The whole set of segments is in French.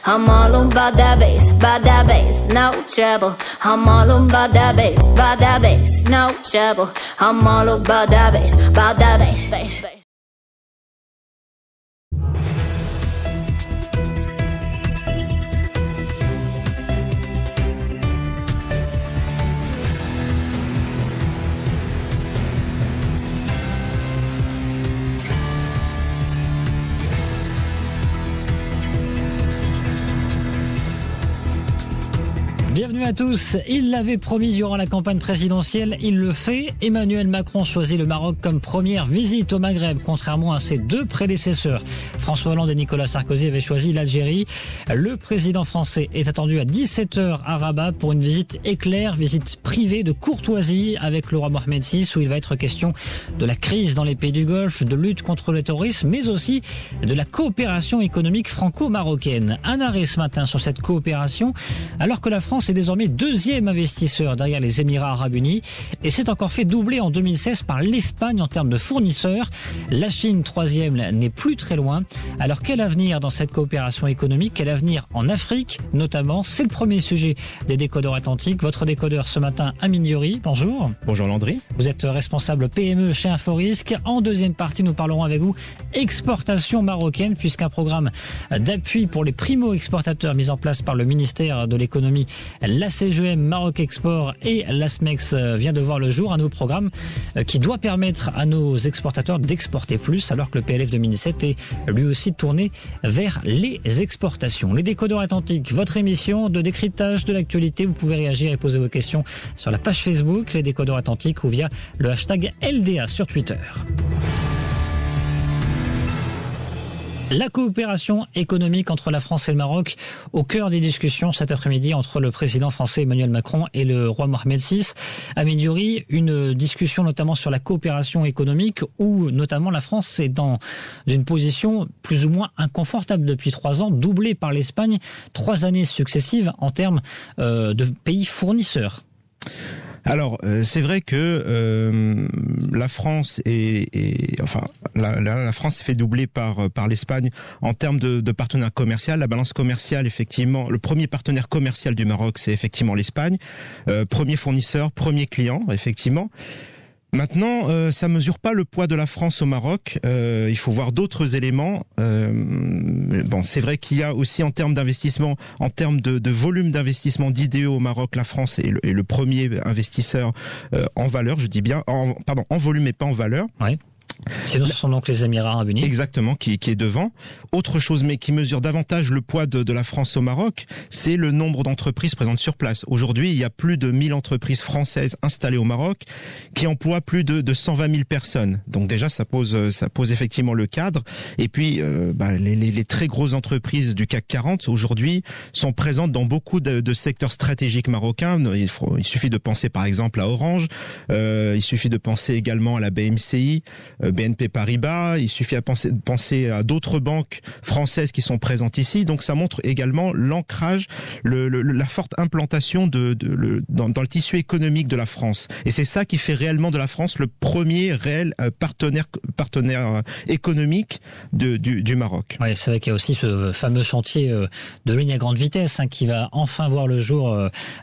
I'm all about that bass, no trouble. I'm all about that bass, no trouble. I'm all about that bass, bass. Bienvenue à tous. Il l'avait promis durant la campagne présidentielle, il le fait. Emmanuel Macron choisit le Maroc comme première visite au Maghreb, contrairement à ses deux prédécesseurs. François Hollande et Nicolas Sarkozy avaient choisi l'Algérie. Le président français est attendu à 17h à Rabat pour une visite éclair, visite privée de courtoisie avec le roi Mohamed VI, où il va être question de la crise dans les pays du Golfe, de lutte contre le terrorisme, mais aussi de la coopération économique franco-marocaine. Un arrêt ce matin sur cette coopération, alors que la France est désormais deuxième investisseur derrière les Émirats Arabes Unis et s'est encore fait doubler en 2016 par l'Espagne en termes de fournisseurs. La Chine, troisième, n'est plus très loin. Alors quel avenir dans cette coopération économique? Quel avenir en Afrique notamment? C'est le premier sujet des décodeurs atlantiques. Votre décodeur ce matin, Amine Diori, bonjour. Bonjour Landry. Vous êtes responsable PME chez Inforisque. En deuxième partie, nous parlerons avec vous exportation marocaine, puisqu'un programme d'appui pour les primo-exportateurs mis en place par le ministère de l'économie, la CGM, Maroc Export et l'ASMEX vient de voir le jour. Un nouveau programme qui doit permettre à nos exportateurs d'exporter plus, alors que le PLF 2017 est lui aussi tourné vers les exportations. Les décodeurs atlantiques, votre émission de décryptage de l'actualité. Vous pouvez réagir et poser vos questions sur la page Facebook, les décodeurs atlantiques, ou via le hashtag LDA sur Twitter. La coopération économique entre la France et le Maroc au cœur des discussions cet après-midi entre le président français Emmanuel Macron et le roi Mohamed VI. Amine Diori, une discussion notamment sur la coopération économique où notamment la France est dans une position plus ou moins inconfortable depuis 3 ans, doublée par l'Espagne, 3 années successives en termes de pays fournisseurs. Alors, c'est vrai que la France la France s'est fait doubler par l'Espagne en termes de partenaire commercial. La balance commerciale, effectivement, le premier partenaire commercial du Maroc, c'est effectivement l'Espagne. Premier fournisseur, premier client, effectivement. Maintenant, ça mesure pas le poids de la France au Maroc. Il faut voir d'autres éléments. Bon, c'est vrai qu'il y a aussi en termes d'investissement, en termes de volume d'investissement d'IDE au Maroc, la France est le premier investisseur en valeur. Je dis bien, en volume et pas en valeur. Oui. Ce sont donc les Émirats Arabes Unis. Exactement, qui est devant. Autre chose, mais qui mesure davantage le poids de la France au Maroc, c'est le nombre d'entreprises présentes sur place. Aujourd'hui, il y a plus de 1000 entreprises françaises installées au Maroc qui emploient plus de 120 000 personnes. Donc déjà, ça pose effectivement le cadre. Et puis, les très grosses entreprises du CAC 40 aujourd'hui sont présentes dans beaucoup de secteurs stratégiques marocains. Il suffit de penser par exemple à Orange. Il suffit de penser également à la BMCI. BNP Paribas, il suffit de penser à d'autres banques françaises qui sont présentes ici. Donc ça montre également l'ancrage, la forte implantation dans le tissu économique de la France. Et c'est ça qui fait réellement de la France le premier réel partenaire économique du Maroc. Oui, c'est vrai qu'il y a aussi ce fameux chantier de ligne à grande vitesse qui va enfin voir le jour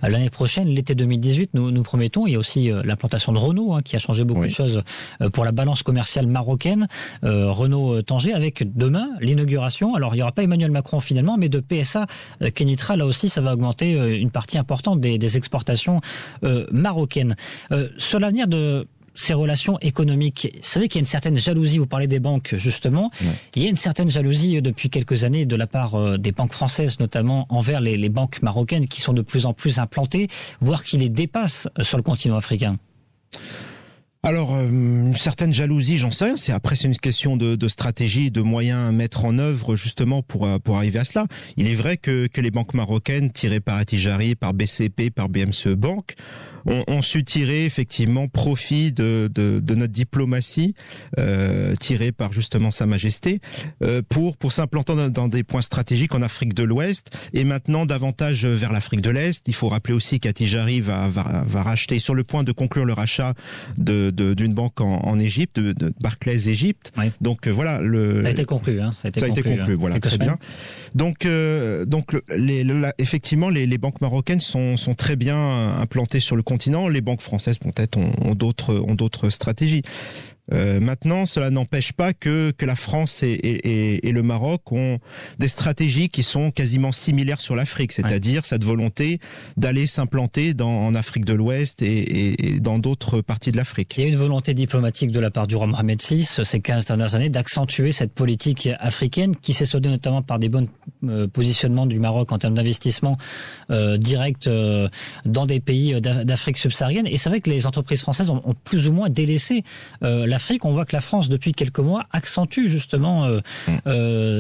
l'année prochaine, l'été 2018, nous promettons. Il y a aussi l'implantation de Renault qui a changé beaucoup de choses pour la balance commerciale marocaine. Renault-Tanger avec demain l'inauguration. Alors il n'y aura pas Emmanuel Macron finalement, mais de PSA Kenitra, là aussi ça va augmenter une partie importante des exportations marocaines. Sur l'avenir de ces relations économiques, vous savez qu'il y a une certaine jalousie, vous parlez des banques justement, il y a une certaine jalousie depuis quelques années de la part des banques françaises notamment envers les banques marocaines qui sont de plus en plus implantées, voire qui les dépassent sur le continent africain. Alors, une certaine jalousie, j'en sais rien. C'est une question de stratégie, de moyens à mettre en œuvre justement pour arriver à cela. Il est vrai que les banques marocaines tirées par Attijari, par BCP, par BMCE Bank ont su tirer effectivement profit de notre diplomatie tirée par justement Sa Majesté pour s'implanter dans des points stratégiques en Afrique de l'Ouest et maintenant davantage vers l'Afrique de l'Est. Il faut rappeler aussi qu'Attijari va racheter, sur le point de conclure le rachat d'une banque en Égypte, de Barclays Égypte. Oui. Donc voilà, ça a été conclu. Ça a été conclu, voilà, très bien. Donc effectivement, les banques marocaines sont très bien implantées sur le continent. Les banques françaises peut-être ont d'autres stratégies. Maintenant, cela n'empêche pas que la France et le Maroc ont des stratégies qui sont quasiment similaires sur l'Afrique, c'est-à-dire cette volonté d'aller s'implanter en Afrique de l'Ouest et dans d'autres parties de l'Afrique. Il y a une volonté diplomatique de la part du roi Mohamed VI ces 15 dernières années d'accentuer cette politique africaine qui s'est soldée notamment par des bons positionnements du Maroc en termes d'investissement direct dans des pays d'Afrique subsaharienne. Et c'est vrai que les entreprises françaises ont plus ou moins délaissé l'Afrique. On voit que la France, depuis quelques mois, accentue justement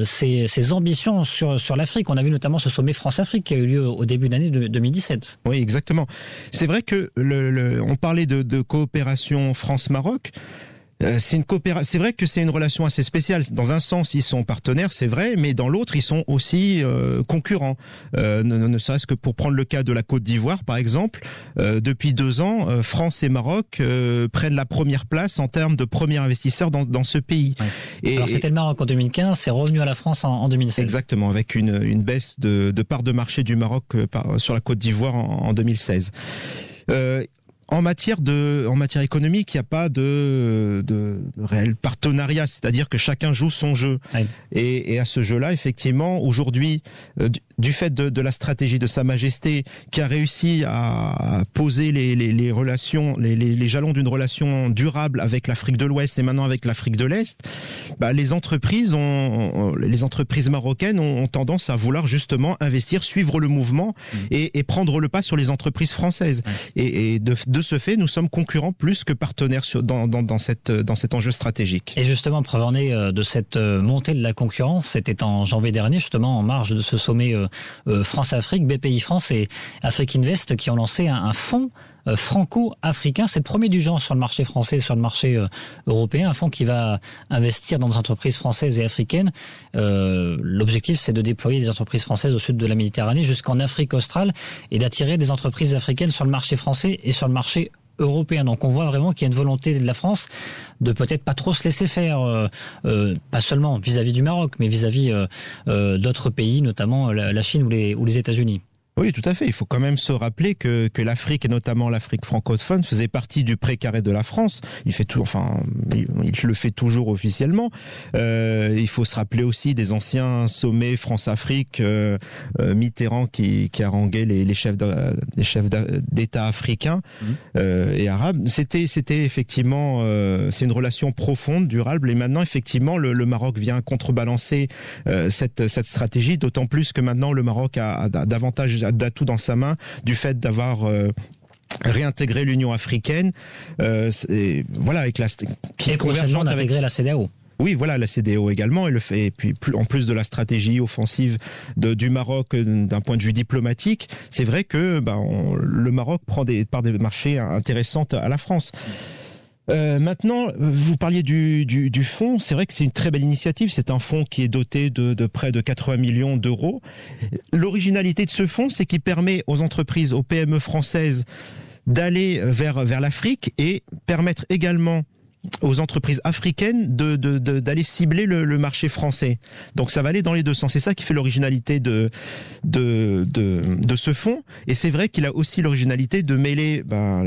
ses ambitions sur l'Afrique. On a vu notamment ce sommet France-Afrique qui a eu lieu au début de l'année 2017. Oui, exactement. C'est vrai que on parlait de coopération France-Maroc. C'est vrai que c'est une relation assez spéciale. Dans un sens, ils sont partenaires, c'est vrai, mais dans l'autre, ils sont aussi concurrents. Ne serait-ce que pour prendre le cas de la Côte d'Ivoire, par exemple, depuis 2 ans, France et Maroc prennent la première place en termes de premier investisseur dans ce pays. Ouais. Alors c'était le Maroc en 2015, c'est revenu à la France en 2016. Exactement, avec une baisse de part de marché du Maroc sur la Côte d'Ivoire en 2016. En matière économique, il n'y a pas de réel partenariat, c'est-à-dire que chacun joue son jeu. Oui. Et à ce jeu-là, effectivement, aujourd'hui, du fait de la stratégie de Sa Majesté, qui a réussi à poser les relations, les jalons d'une relation durable avec l'Afrique de l'Ouest et maintenant avec l'Afrique de l'Est, les entreprises marocaines ont tendance à vouloir justement investir, suivre le mouvement et prendre le pas sur les entreprises françaises. Et de ce fait, nous sommes concurrents plus que partenaires dans cet enjeu stratégique. Et justement, preuve en est de cette montée de la concurrence, c'était en janvier dernier, justement en marge de ce sommet France-Afrique, BPI France et Afrique Invest qui ont lancé un fonds franco-africain. C'est le premier du genre sur le marché français, sur le marché européen, un fonds qui va investir dans des entreprises françaises et africaines. L'objectif, c'est de déployer des entreprises françaises au sud de la Méditerranée jusqu'en Afrique australe et d'attirer des entreprises africaines sur le marché français et sur le marché européen. Donc on voit vraiment qu'il y a une volonté de la France de peut-être pas trop se laisser faire, pas seulement vis-à-vis du Maroc, mais vis-à-vis d'autres pays, notamment la Chine ou les États-Unis. Oui, tout à fait. Il faut quand même se rappeler que l'Afrique, et notamment l'Afrique francophone, faisait partie du précaré de la France. Il le fait toujours officiellement. Il faut se rappeler aussi des anciens sommets France-Afrique, Mitterrand qui haranguait les chefs d'État africains et arabes. C'était effectivement, c'est une relation profonde, durable. Et maintenant, effectivement, le Maroc vient contrebalancer cette stratégie, d'autant plus que maintenant le Maroc a davantage d'atouts dans sa main du fait d'avoir réintégré l'Union africaine, voilà, avec qui est prochainement d'intégrer la CEDEAO. Oui, voilà, la CEDEAO également, elle le fait. Et puis, en plus de la stratégie offensive du Maroc d'un point de vue diplomatique, c'est vrai que le Maroc prend des marchés intéressants à la France. Maintenant, vous parliez du fonds. C'est vrai que c'est une très belle initiative. C'est un fonds qui est doté de près de 80 millions d'euros. L'originalité de ce fonds, c'est qu'il permet aux entreprises, aux PME françaises d'aller vers l'Afrique et permettre également aux entreprises africaines d'aller cibler le marché français. Donc ça va aller dans les deux sens. C'est ça qui fait l'originalité de ce fonds. Et c'est vrai qu'il a aussi l'originalité de mêler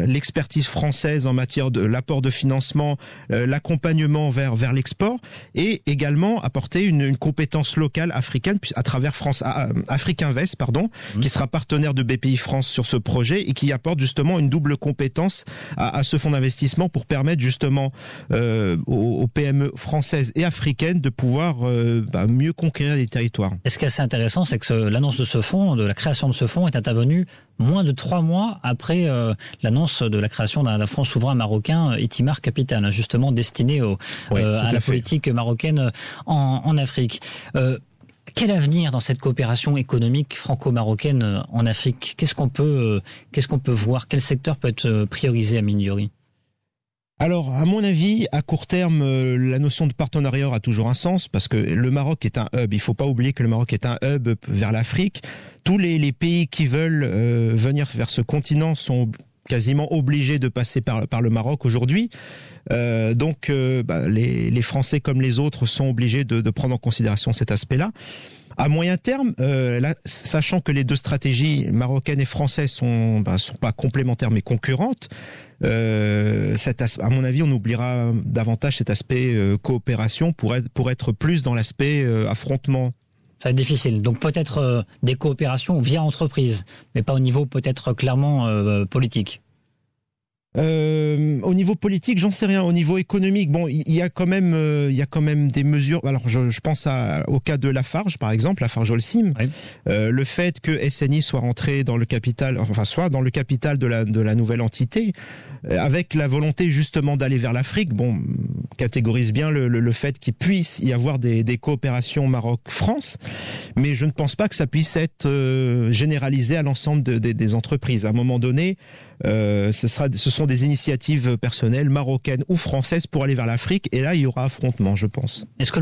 l'expertise française en matière de l'apport de financement, l'accompagnement vers l'export, et également apporter une compétence locale africaine à travers Afrique Invest, qui sera partenaire de BPI France sur ce projet et qui apporte justement une double compétence à ce fonds d'investissement pour permettre justement aux PME françaises et africaines de pouvoir mieux conquérir les territoires. Et ce qui est assez intéressant, c'est que l'annonce de ce fonds, de la création de ce fonds, est intervenue moins de 3 mois après l'annonce de la création d'un fonds souverain marocain, Itimar Capital, justement destiné à la politique marocaine en Afrique. Quel avenir dans cette coopération économique franco-marocaine en Afrique ? Qu'est-ce qu'on peut voir ? Quel secteur peut être priorisé à Mindiori ? Alors, à mon avis, à court terme, la notion de partenariat aura toujours un sens parce que le Maroc est un hub. Il faut pas oublier que le Maroc est un hub vers l'Afrique. Tous les pays qui veulent venir vers ce continent sont quasiment obligés de passer par le Maroc aujourd'hui. Donc, les Français comme les autres sont obligés de prendre en considération cet aspect-là. À moyen terme, sachant que les deux stratégies marocaines et françaises sont pas complémentaires mais concurrentes, à mon avis, on oubliera davantage cet aspect coopération pour être plus dans l'aspect affrontement. Ça va être difficile. Donc peut-être des coopérations via entreprise, mais pas au niveau peut-être clairement politique. Au niveau politique, j'en sais rien. Au niveau économique, bon, il y a quand même des mesures. Alors, je pense au cas de Lafarge, par exemple, Lafarge Holcim. Oui. Le fait que SNI soit rentré dans le capital, soit dans le capital de la nouvelle entité, avec la volonté justement d'aller vers l'Afrique, bon, catégorise bien le fait qu'il puisse y avoir des coopérations Maroc-France, mais je ne pense pas que ça puisse être généralisé à l'ensemble des entreprises. À un moment donné, ce sont des initiatives personnelles marocaines ou françaises pour aller vers l'Afrique, et là il y aura affrontement, je pense. Est-ce que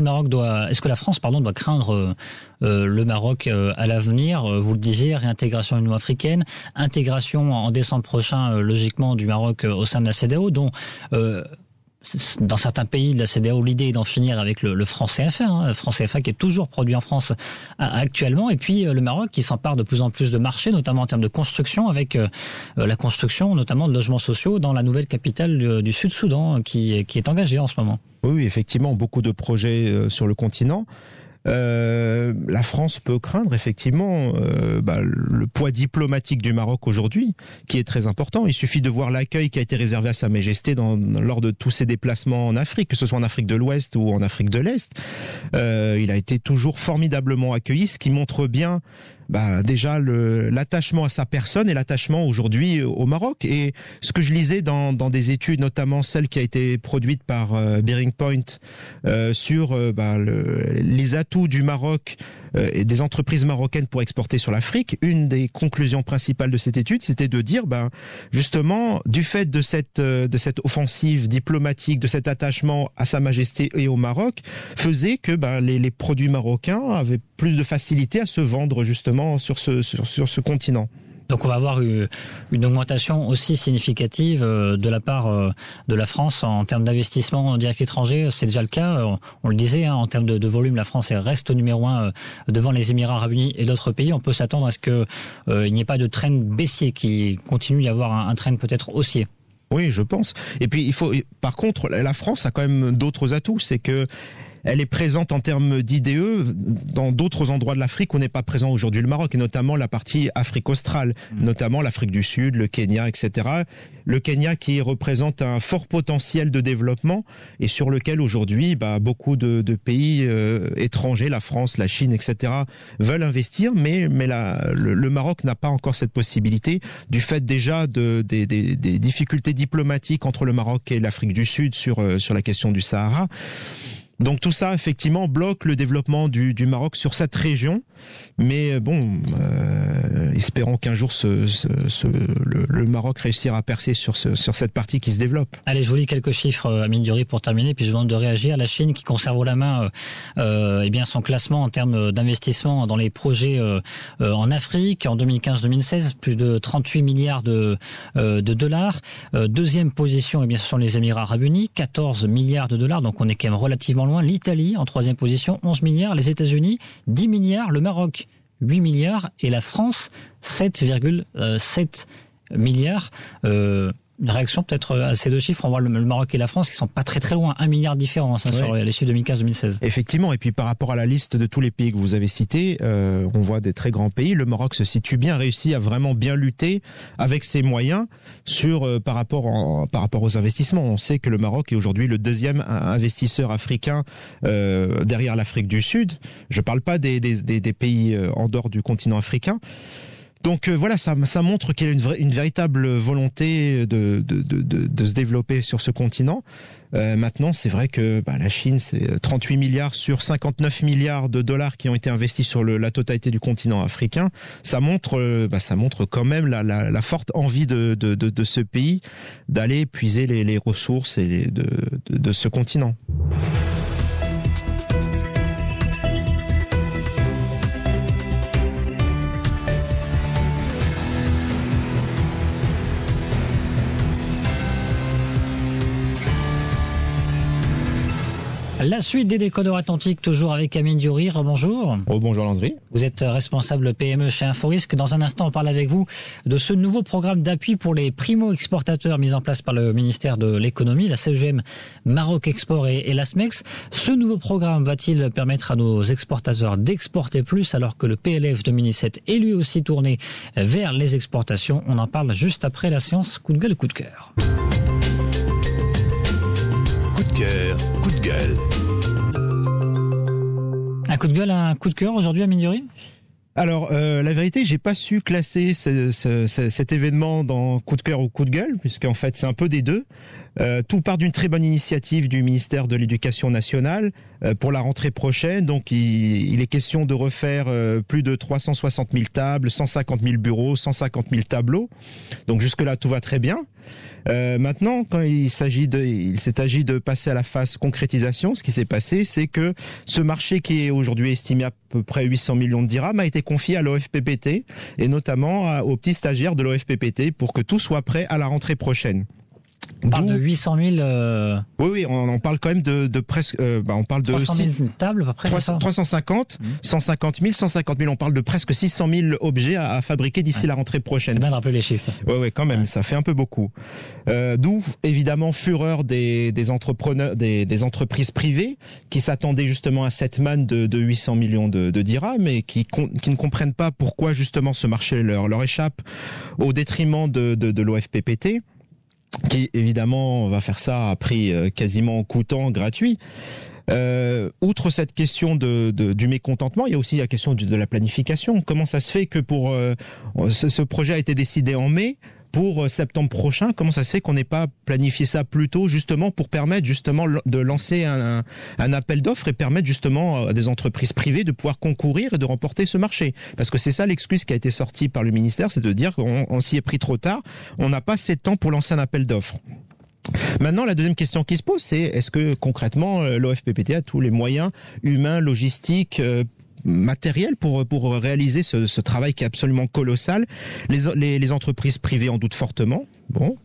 la France doit craindre le Maroc à l'avenir ? Vous le disiez, réintégration de l'Union africaine, intégration en décembre prochain logiquement du Maroc au sein de la CEDEAO, dont dans certains pays de la CEDEAO, l'idée est d'en finir avec le franc CFA, le franc CFA qui est toujours produit en France actuellement, et puis le Maroc qui s'empare de plus en plus de marchés, notamment en termes de construction, avec la construction notamment de logements sociaux dans la nouvelle capitale du Sud-Soudan qui est engagée en ce moment. Oui, effectivement, beaucoup de projets sur le continent. La France peut craindre effectivement le poids diplomatique du Maroc aujourd'hui, qui est très important. Il suffit de voir l'accueil qui a été réservé à Sa Majesté lors de tous ses déplacements en Afrique, que ce soit en Afrique de l'Ouest ou en Afrique de l'Est. Il a été toujours formidablement accueilli, ce qui montre bien déjà l'attachement à sa personne et l'attachement aujourd'hui au Maroc. Et ce que je lisais dans des études, notamment celle qui a été produite par Bearing Point sur les atouts du Maroc et des entreprises marocaines pour exporter sur l'Afrique, une des conclusions principales de cette étude, c'était de dire justement, du fait de cette offensive diplomatique, de cet attachement à Sa Majesté et au Maroc, faisait que les produits marocains avaient plus de facilité à se vendre justement sur ce continent. Donc on va avoir une augmentation aussi significative de la part de la France en termes d'investissement direct étranger. C'est déjà le cas, on le disait, en termes de volume, la France reste au numéro 1 devant les Émirats Arabes Unis et d'autres pays. On peut s'attendre à ce qu'il n'y ait pas de trend baissier, qu'il continue d'y avoir un trend peut-être haussier. Oui, je pense. Et puis par contre, la France a quand même d'autres atouts, c'est que elle est présente en termes d'IDE dans d'autres endroits de l'Afrique où n'est pas présent aujourd'hui le Maroc, et notamment la partie Afrique australe, notamment l'Afrique du Sud, le Kenya, etc. Le Kenya qui représente un fort potentiel de développement et sur lequel aujourd'hui beaucoup de pays étrangers, la France, la Chine, etc. veulent investir, mais le Maroc n'a pas encore cette possibilité du fait déjà des difficultés diplomatiques entre le Maroc et l'Afrique du Sud sur la question du Sahara. Donc tout ça, effectivement, bloque le développement du Maroc sur cette région. Mais espérons qu'un jour le Maroc réussira à percer sur cette partie qui se développe. Allez, je vous lis quelques chiffres, Amine Diori, pour terminer, puis je vous demande de réagir. La Chine qui conserve haut la main son classement en termes d'investissement dans les projets en Afrique. En 2015-2016, plus de 38 milliards de dollars. Deuxième position, ce sont les Émirats Arabes Unis, 14 milliards de dollars. Donc on est quand même relativement loin. L'Italie en troisième position, 11 milliards. Les États-Unis, 10 milliards. Le Maroc, 8 milliards. Et la France, 7,7 milliards. Une réaction peut-être à ces deux chiffres. On voit le Maroc et la France qui sont pas très très loin. 1 milliard de différence sur les chiffres 2015-2016. Effectivement. Et puis par rapport à la liste de tous les pays que vous avez cités, on voit des très grands pays. Le Maroc se situe bien, réussit à vraiment bien lutter avec ses moyens par rapport aux investissements. On sait que le Maroc est aujourd'hui le deuxième investisseur africain derrière l'Afrique du Sud. Je parle pas des pays en dehors du continent africain. Donc voilà, ça montre qu'il y a une véritable volonté de se développer sur ce continent. Maintenant, c'est vrai que la Chine, c'est 38 milliards sur 59 milliards de dollars qui ont été investis sur la totalité du continent africain. Ça montre quand même la forte envie de ce pays d'aller puiser les ressources de ce continent. La suite des Décodeurs Atlantiques, toujours avec Amine Diori. Bonjour. Oh, bonjour Landry. Vous êtes responsable PME chez Inforisque. Dans un instant, on parle avec vous de ce nouveau programme d'appui pour les primo-exportateurs mis en place par le ministère de l'économie, la CGM, Maroc Export et l'ASMEX. Ce nouveau programme va-t-il permettre à nos exportateurs d'exporter plus alors que le PLF 2017 est lui aussi tourné vers les exportations? On en parle juste après la séance coup de gueule, coup de cœur. Coup de cœur, coup de gueule. Un coup de gueule, un coup de cœur aujourd'hui, Amine Diori? Alors, la vérité, j'ai pas su classer cet événement dans coup de cœur ou coup de gueule, puisqu'en fait, c'est un peu des deux. Tout part d'une très bonne initiative du ministère de l'Éducation nationale pour la rentrée prochaine. Donc, il est question de refaire plus de 360 000 tables, 150 000 bureaux, 150 000 tableaux. Donc, jusque-là, tout va très bien. Maintenant, quand il s'est agi de passer à la phase concrétisation, ce qui s'est passé, c'est que ce marché qui est aujourd'hui estimé à peu près 800 millions de dirhams a été confié à l'OFPPT et notamment aux petits stagiaires de l'OFPPT pour que tout soit prêt à la rentrée prochaine. On parle de 800 000... Oui, on parle quand même de presque... on parle de 300 000 tables, à peu près, 350, 150 000, 150 000. On parle de presque 600 000 objets à fabriquer d'ici la rentrée prochaine. C'est bien de rappeler les chiffres. Oui, quand même, ça fait un peu beaucoup. D'où, évidemment, fureur des entrepreneurs, des entreprises privées qui s'attendaient justement à cette manne de 800 millions de dirhams et qui ne comprennent pas pourquoi justement ce marché leur échappe au détriment de l'OFPPT, qui évidemment va faire ça à prix quasiment coûtant, gratuit. Outre cette question du mécontentement, il y a aussi la question de la planification. Comment ça se fait que pour ce projet a été décidé en mai, pour septembre prochain, comment ça se fait qu'on n'ait pas planifié ça plus tôt, justement pour permettre justement de lancer un appel d'offres et permettre justement à des entreprises privées de pouvoir concourir et de remporter ce marché? Parce que c'est ça l'excuse qui a été sortie par le ministère, c'est de dire qu'on s'y est pris trop tard, on n'a pas assez de temps pour lancer un appel d'offres. Maintenant, la deuxième question qui se pose, c'est est-ce que concrètement l'OFPPT a tous les moyens humains, logistiques, matériel pour réaliser ce travail qui est absolument colossal? Les entreprises privées en doutent fortement. Bon.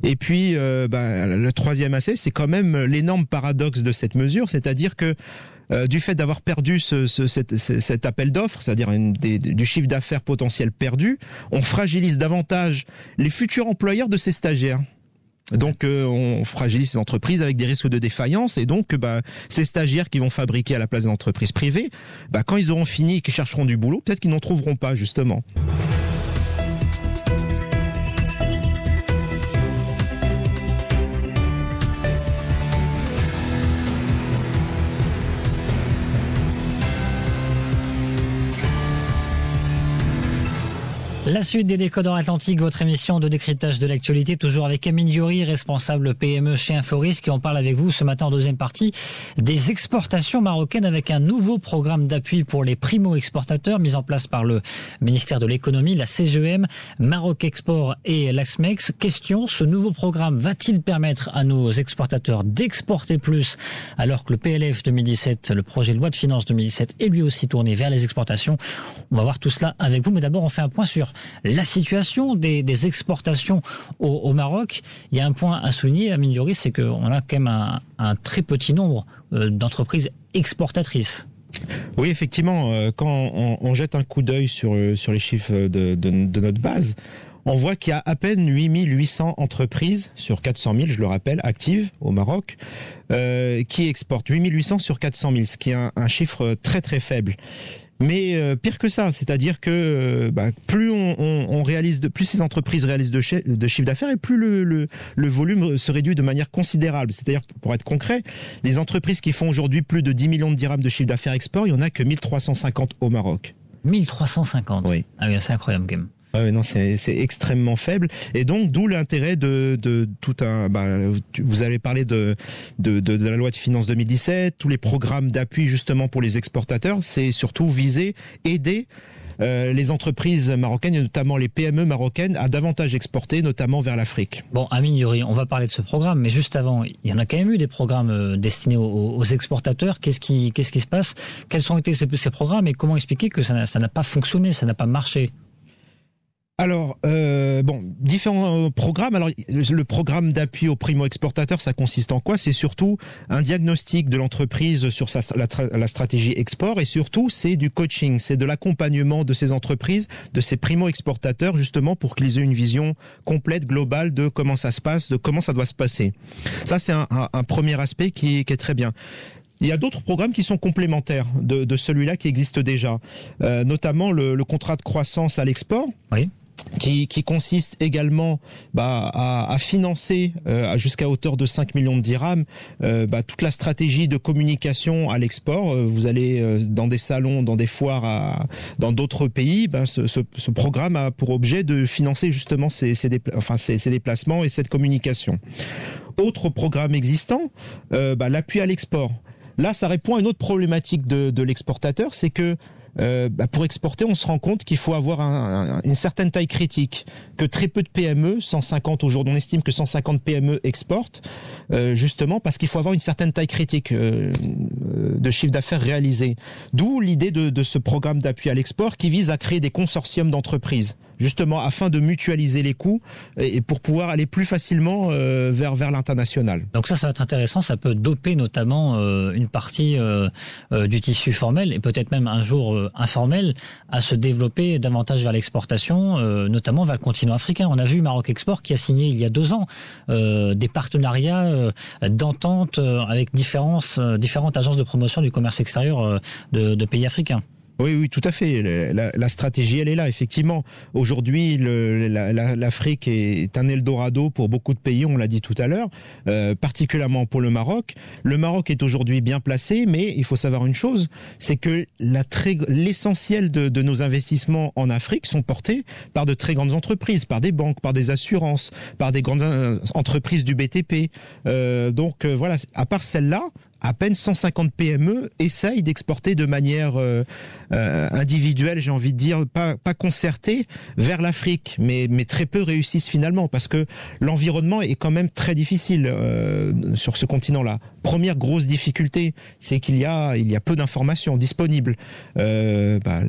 Et puis le troisième aspect, c'est quand même l'énorme paradoxe de cette mesure, c'est-à-dire que du fait d'avoir perdu cet appel d'offres, c'est-à-dire du chiffre d'affaires potentiel perdu, on fragilise davantage les futurs employeurs de ces stagiaires. Donc on fragilise ces entreprises avec des risques de défaillance et donc ces stagiaires qui vont fabriquer à la place des entreprises privées, quand ils auront fini et qu'ils chercheront du boulot, peut-être qu'ils n'en trouveront pas justement. La suite des Décodeurs Atlantiques, votre émission de décryptage de l'actualité, toujours avec Amine Diori, responsable PME chez Inforisque, et on parle avec vous ce matin en deuxième partie des exportations marocaines avec un nouveau programme d'appui pour les primo-exportateurs mis en place par le ministère de l'économie, la CGM, Maroc Export et l'ASMEX. Question, ce nouveau programme va-t-il permettre à nos exportateurs d'exporter plus alors que le PLF 2017, le projet de loi de finances 2017 est lui aussi tourné vers les exportations? On va voir tout cela avec vous, mais d'abord on fait un point sur la situation des exportations au Maroc. Il y a un point à souligner, Amine Diori, c'est qu'on a quand même un très petit nombre d'entreprises exportatrices. Oui, effectivement, quand on jette un coup d'œil sur les chiffres de notre base, on voit qu'il y a à peine 8800 entreprises sur 400 000, je le rappelle, actives au Maroc, qui exportent. 8800 sur 400 000, ce qui est un chiffre très très faible. Mais pire que ça, c'est-à-dire que plus on réalise plus ces entreprises réalisent de chiffre d'affaires et plus le volume se réduit de manière considérable. C'est-à-dire, pour être concret, les entreprises qui font aujourd'hui plus de 10 millions de dirhams de chiffre d'affaires export, il n'y en a que 1350 au Maroc. 1350 ? Oui. Ah oui, c'est incroyable quand même. Non, c'est extrêmement faible. Et donc, d'où l'intérêt de tout un... vous avez parlé de la loi de finances 2017, tous les programmes d'appui justement pour les exportateurs, c'est surtout viser, aider les entreprises marocaines et notamment les PME marocaines à davantage exporter, notamment vers l'Afrique. Bon, Amine Youri, on va parler de ce programme, mais juste avant, il y en a quand même eu des programmes destinés aux exportateurs. Qu'est-ce qui se passe? Quels ont été ces programmes et comment expliquer que ça n'a pas fonctionné, ça n'a pas marché? Alors, différents programmes. Alors, le programme d'appui aux primo-exportateurs, ça consiste en quoi? C'est surtout un diagnostic de l'entreprise sur la stratégie export et surtout, c'est du coaching, c'est de l'accompagnement de ces entreprises, de ces primo-exportateurs, justement, pour qu'ils aient une vision complète, globale de comment ça se passe, de comment ça doit se passer. Ça, c'est un premier aspect qui est très bien. Il y a d'autres programmes qui sont complémentaires de celui-là qui existe déjà, notamment le contrat de croissance à l'export. Oui. Qui consiste également à financer jusqu'à hauteur de 5 millions de dirhams toute la stratégie de communication à l'export. Vous allez dans des salons, dans des foires, dans d'autres pays. Ce programme a pour objet de financer justement ces déplacements et cette communication. Autre programme existant, l'appui à l'export. Là, ça répond à une autre problématique de l'exportateur, c'est que pour exporter, on se rend compte qu'il faut avoir une certaine taille critique, que très peu de PME, 150 aujourd'hui, on estime que 150 PME exportent, justement parce qu'il faut avoir une certaine taille critique de chiffre d'affaires réalisé. D'où l'idée de ce programme d'appui à l'export qui vise à créer des consortiums d'entreprises, justement afin de mutualiser les coûts et pour pouvoir aller plus facilement vers l'international. Donc ça va être intéressant, ça peut doper notamment une partie du tissu formel et peut-être même un jour informel à se développer davantage vers l'exportation, notamment vers le continent africain. On a vu Maroc Export qui a signé il y a 2 ans des partenariats d'entente avec différentes agences de promotion du commerce extérieur de pays africains. Oui, tout à fait. La stratégie, elle est là, effectivement. Aujourd'hui, l'Afrique est un Eldorado pour beaucoup de pays, on l'a dit tout à l'heure, particulièrement pour le Maroc. Le Maroc est aujourd'hui bien placé, mais il faut savoir une chose, c'est que l'essentiel de nos investissements en Afrique sont portés par de très grandes entreprises, par des banques, par des assurances, par des grandes entreprises du BTP. Voilà, à part celle-là, à peine 150 PME essayent d'exporter de manière individuelle, j'ai envie de dire, pas concertée, vers l'Afrique, mais très peu réussissent finalement, parce que l'environnement est quand même très difficile sur ce continent-là. Première grosse difficulté, c'est qu'il y a peu d'informations disponibles. Par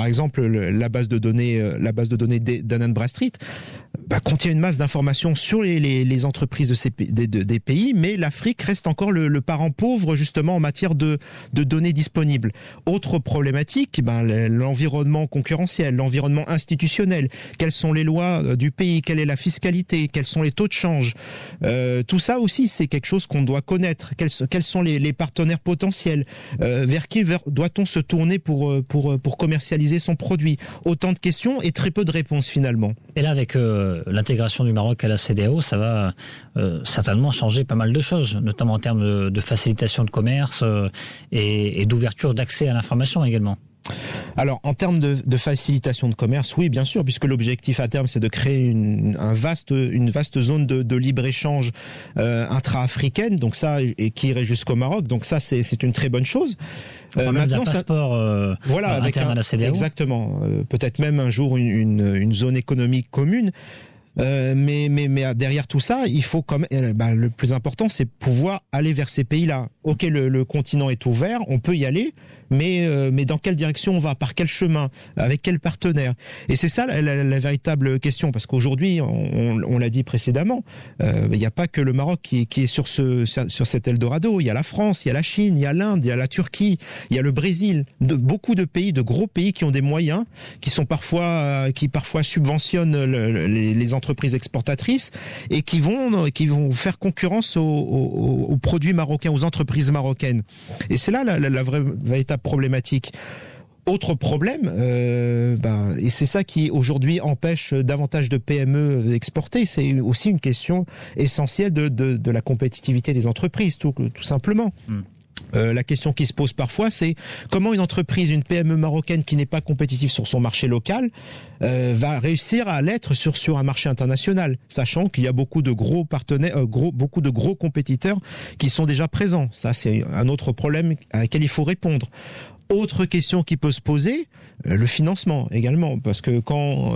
exemple, la base de données Dun & Bradstreet contient une masse d'informations sur les entreprises des pays, mais l'Afrique reste encore le parent pauvre justement en matière de données disponibles. Autre problématique, l'environnement concurrentiel, l'environnement institutionnel. Quelles sont les lois du pays? Quelle est la fiscalité? Quels sont les taux de change? Tout ça aussi, c'est quelque chose qu'on doit connaître. Quels sont les partenaires potentiels? Vers qui doit-on se tourner pour commercialiser son produit? Autant de questions et très peu de réponses finalement. Et là, avec l'intégration du Maroc à la CEDEAO, ça va certainement changer pas mal de choses, notamment en termes de facilitation de commerce et d'ouverture d'accès à l'information également. Alors, en termes de facilitation de commerce, oui, bien sûr, puisque l'objectif à terme, c'est de créer une vaste zone de libre-échange intra-africaine, donc ça, et qui irait jusqu'au Maroc. Donc ça, c'est une très bonne chose. Maintenant, d'un passeport interne à la CEDEAO. Exactement. Peut-être même un jour une zone économique commune. Mais derrière tout ça, il faut quand même, le plus important, c'est pouvoir aller vers ces pays-là. Ok, le continent est ouvert, on peut y aller, mais dans quelle direction on va, par quel chemin, avec quel partenaire? Et c'est ça la véritable question, parce qu'aujourd'hui, on l'a dit précédemment, il n'y a pas que le Maroc qui est sur cet Eldorado. Il y a la France, il y a la Chine, il y a l'Inde, il y a la Turquie, il y a le Brésil, beaucoup de pays, de gros pays qui ont des moyens, qui parfois subventionnent les entreprises exportatrices et qui vont faire concurrence aux produits marocains, aux entreprises marocaines. Et c'est là la véritable problématique. Autre problème, et c'est ça qui aujourd'hui empêche davantage de PME d'exporter, c'est aussi une question essentielle de la compétitivité des entreprises, tout simplement. La question qui se pose parfois, c'est comment une entreprise, une PME marocaine qui n'est pas compétitive sur son marché local, va réussir à l'être sur un marché international, sachant qu'il y a beaucoup de gros partenaires, beaucoup de gros compétiteurs qui sont déjà présents. Ça, c'est un autre problème à laquelle il faut répondre. Autre question qui peut se poser, le financement également, parce que quand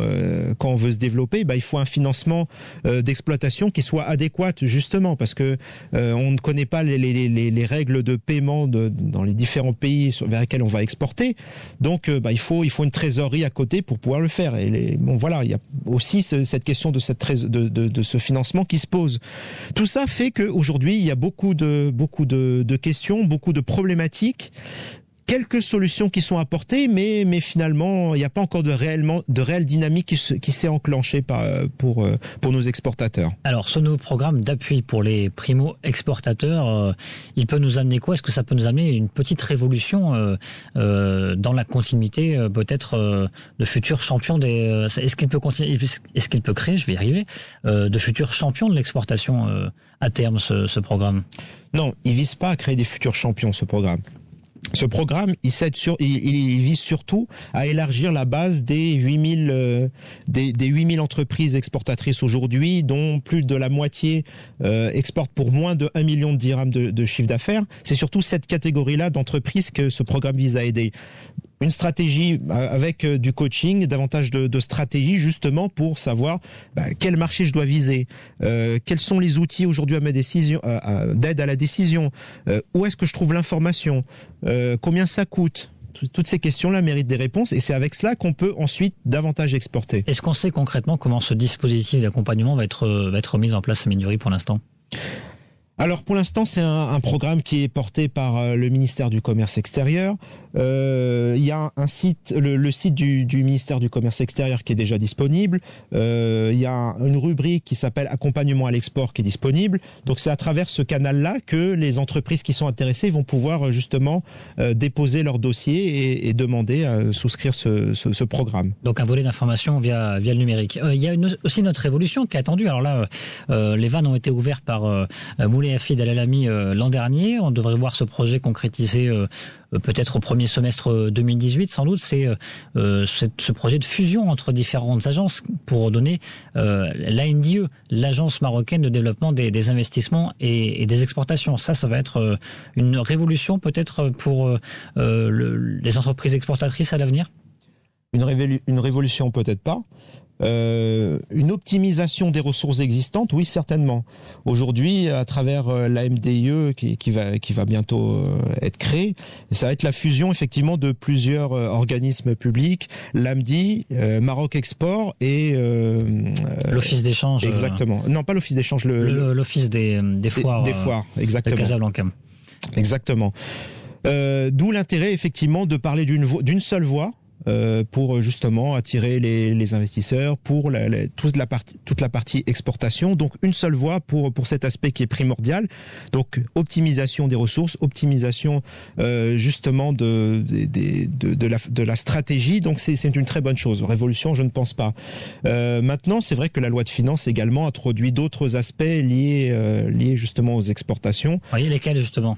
on veut se développer, il faut un financement d'exploitation qui soit adéquat justement, parce que on ne connaît pas les règles de paiement dans les différents pays vers lesquels on va exporter. Donc il faut une trésorerie à côté pour pouvoir le faire. Et voilà, il y a aussi cette question de ce financement qui se pose. Tout ça fait qu'aujourd'hui il y a beaucoup de questions, beaucoup de problématiques. Quelques solutions qui sont apportées, mais finalement, il n'y a pas encore de réelle dynamique qui s'est enclenchée pour nos exportateurs. Alors, ce nouveau programme d'appui pour les primo-exportateurs, il peut nous amener quoi ? Est-ce que ça peut nous amener une petite révolution dans la continuité, peut-être, de futurs champions est-ce qu'il peut créer, je vais y arriver, de futurs champions de l'exportation à terme, ce programme ? Non, il ne vise pas à créer des futurs champions, ce programme. Ce programme, il vise surtout à élargir la base des 8000 entreprises exportatrices aujourd'hui, dont plus de la moitié exportent pour moins de 1 million de dirhams de chiffre d'affaires. C'est surtout cette catégorie-là d'entreprises que ce programme vise à aider. Une stratégie avec du coaching, davantage de stratégie justement pour savoir quel marché je dois viser, quels sont les outils aujourd'hui à ma décision, d'aide à la décision, où est-ce que je trouve l'information, combien ça coûte. Toutes ces questions-là méritent des réponses et c'est avec cela qu'on peut ensuite davantage exporter. Est-ce qu'on sait concrètement comment ce dispositif d'accompagnement va être mis en place à Minduri pour l'instant ? Alors pour l'instant, c'est un programme qui est porté par le ministère du Commerce extérieur. Il y a un site, le site du ministère du Commerce extérieur qui est déjà disponible. Il y a une rubrique qui s'appelle Accompagnement à l'export qui est disponible. Donc c'est à travers ce canal-là que les entreprises qui sont intéressées vont pouvoir justement déposer leur dossier et demander à souscrire ce programme. Donc un volet d'information via le numérique. Il y a aussi notre révolution qui est attendue. Alors là, les vannes ont été ouvertes par Moulay Hafid Al-Alami l'an dernier. On devrait voir ce projet concrétisé peut-être au premier semestre 2018 sans doute. C'est ce projet de fusion entre différentes agences pour donner l'ANDE, l'agence marocaine de développement des investissements et des exportations. Ça va être une révolution peut-être pour les entreprises exportatrices à l'avenir. Une révolution peut-être pas. Une optimisation des ressources existantes, oui certainement. Aujourd'hui, à travers l'AMDIE qui va bientôt être créée, ça va être la fusion effectivement de plusieurs organismes publics, l'AMDI, Maroc Export et l'Office d'échange. Exactement. Non, pas l'Office d'échange, l'Office des foires. Des foires, exactement. De Casablanca. Exactement. D'où l'intérêt effectivement de parler d'une seule voix. Pour justement attirer les investisseurs, pour toute la partie exportation. Donc une seule voie pour cet aspect qui est primordial. Donc optimisation des ressources, optimisation justement de la stratégie. Donc c'est une très bonne chose. Révolution, je ne pense pas. Maintenant, c'est vrai que la loi de finances également introduit d'autres aspects liés justement aux exportations. Voyez lesquels justement ?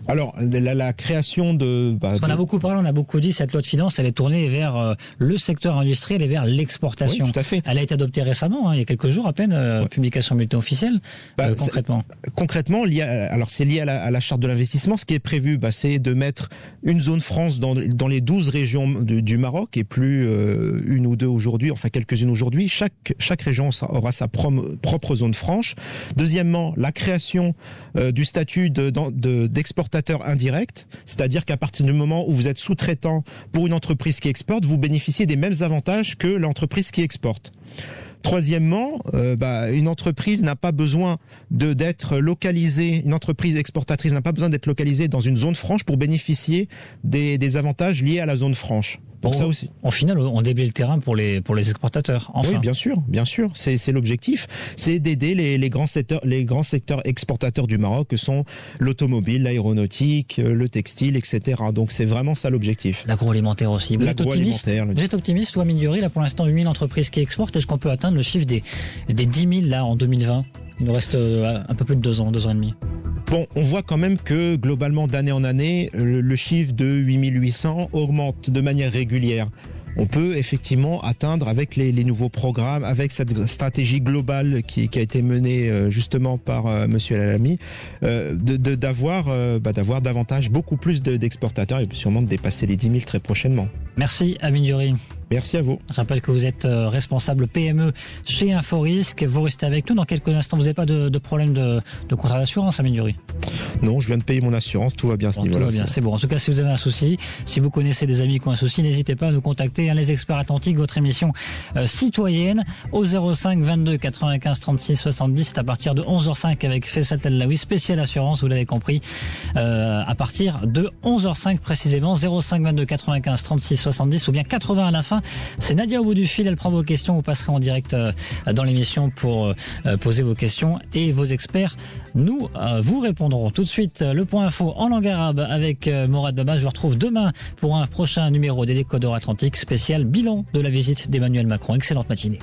Alors, la création de... Parce qu'on a beaucoup parlé, on a beaucoup dit, cette loi de finances, elle est tournée vers le secteur industriel et vers l'exportation. Oui, tout à fait. Elle a été adoptée récemment, il y a quelques jours à peine, publication bulletin officiel. Concrètement. Concrètement, c'est lié à la charte de l'investissement. Ce qui est prévu, c'est de mettre une zone France dans les 12 régions du Maroc et plus une ou deux aujourd'hui, enfin quelques-unes aujourd'hui. Chaque région aura sa propre zone franche. Deuxièmement, la création du statut d'exportateur indirect, c'est-à-dire qu'à partir du moment où vous êtes sous-traitant pour une entreprise qui exporte, vous bénéficiez des mêmes avantages que l'entreprise qui exporte. Troisièmement, une entreprise n'a pas besoin d'être localisée, une entreprise exportatrice n'a pas besoin d'être localisée dans une zone franche pour bénéficier des avantages liés à la zone franche. Donc ça aussi. En final, on déblaye le terrain pour les exportateurs. Enfin. Oui, bien sûr. C'est l'objectif. C'est d'aider les grands secteurs exportateurs du Maroc, que sont l'automobile, l'aéronautique, le textile, etc. Donc c'est vraiment ça l'objectif. L'agroalimentaire aussi. Vous êtes optimiste, toi, Minduri, là pour l'instant 8000 entreprises qui exportent. Est-ce qu'on peut atteindre le chiffre des 10 000 là en 2020 ? Il nous reste un peu plus de 2 ans et demi. Bon, on voit quand même que globalement d'année en année, le chiffre de 8800 augmente de manière régulière. On peut effectivement atteindre avec les nouveaux programmes, avec cette stratégie globale qui a été menée justement par Monsieur El Alami, d'avoir davantage, beaucoup plus d'exportateurs et sûrement de dépasser les 10 000 très prochainement. Merci Amine Diouri. Merci à vous. Je rappelle que vous êtes responsable PME chez Inforisque. Vous restez avec nous dans quelques instants. Vous n'avez pas de problème de contrat d'assurance, Amine Diouri? Non, je viens de payer mon assurance, tout va bien à ce niveau-là. Tout va bien, c'est bon. En tout cas, si vous avez un souci, si vous connaissez des amis qui ont un souci, n'hésitez pas à nous contacter. Les Experts Atlantiques, votre émission citoyenne, au 05 22 95 36 70. C'est à partir de 11h05 avec Faisal Tellaoui, spécial assurance, vous l'avez compris, à partir de 11h05 précisément, 05 22 95 36 70 ou bien 80 à la fin. C'est Nadia au bout du fil, elle prend vos questions, vous passerez en direct dans l'émission pour poser vos questions et vos experts nous vous répondront. Tout de suite, le point info en langue arabe avec Morad Baba. Je vous retrouve demain pour un prochain numéro des Décodeurs Atlantiques spécial bilan de la visite d'Emmanuel Macron. Excellente matinée.